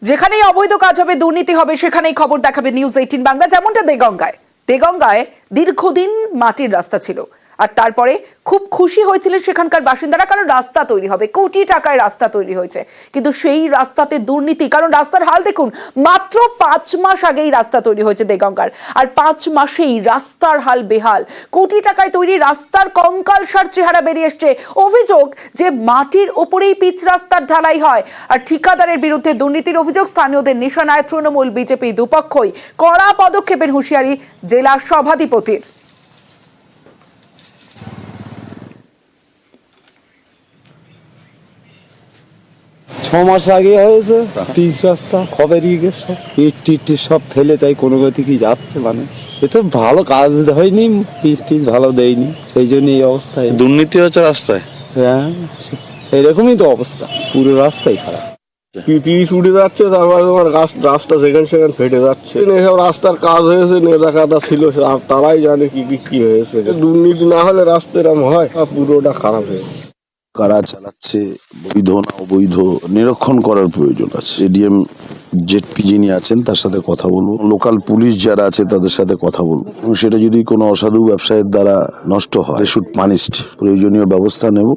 যেখানেই অবৈধ কাজ হবে, দুর্নীতি হবে, সেখানেই খবর দেখাবে নিউজ 18 বাংলা। যেমনটা দেগঙ্গায় দীর্ঘদিন মাটির রাস্তা ছিল, আর তারপরে খুব খুশি হয়েছিলেন সেখানকার বাসিন্দারা, কারণ রাস্তা তৈরি হবে, কোটি টাকায় রাস্তা তৈরি হয়েছে। কিন্তু সেই রাস্তাতে দুর্নীতি, কারণ রাস্তার হাল দেখুন, মাত্র 5 মাস আগেই রাস্তা তৈরি হয়েছে দেগঙ্গার, আর 5 মাসেই রাস্তার হাল বেহাল। কোটি টাকায় তৈরি রাস্তার কঙ্কালসার চেহারা বেরিয়ে এসছে। অভিযোগ যে মাটির ওপরেই পিচ রাস্তার ঢালাই হয়, আর ঠিকাদারের বিরুদ্ধে দুর্নীতির অভিযোগ। স্থানীয়দের নিশানায় তৃণমূল বিজেপি দুপক্ষই, কড়া পদক্ষেপের হুঁশিয়ারি জেলা সভাধিপতির। 6 মাস আগে হয়েছে পিচ রাস্তা, খবেরিয়ে গেছে, ইট সব ফেলে, তাই কোনো গতি কি যাচ্ছে, মানে এ তো ভালো কাজ হয়নি, পিচ ভালো দেয়নি, সেই জন্য এই অবস্থায়। দুর্নীতি হচ্ছে রাস্তায়। হ্যাঁ, এরকমই তো অবস্থা, পুরো রাস্তাই খারাপ। পিচ উঠে যাচ্ছে, তারপরে তোমার রাস্তা সেখানে ফেটে যাচ্ছে। এসব রাস্তার কাজ হয়েছে, নেতা কাদা ছিল, তারাই জানে কি হয়েছে। দুর্নীতি না হলে রাস্তা এরকম হয়, পুরোটা খারাপ হয়ে যায়। কারা চালাচ্ছে, বৈধ না অবৈধ, নিরীক্ষণ করার প্রয়োজন আছে। এডিএম জেডপি যিনি আছেন তার সাথে কথা বলবো, লোকাল পুলিশ যারা আছে তাদের সাথে কথা বলবো, এবং সেটা যদি কোনো অসাধু ব্যবসায়ের দ্বারা নষ্ট হয়, শুড পানিশড, প্রয়োজনীয় ব্যবস্থা নেব।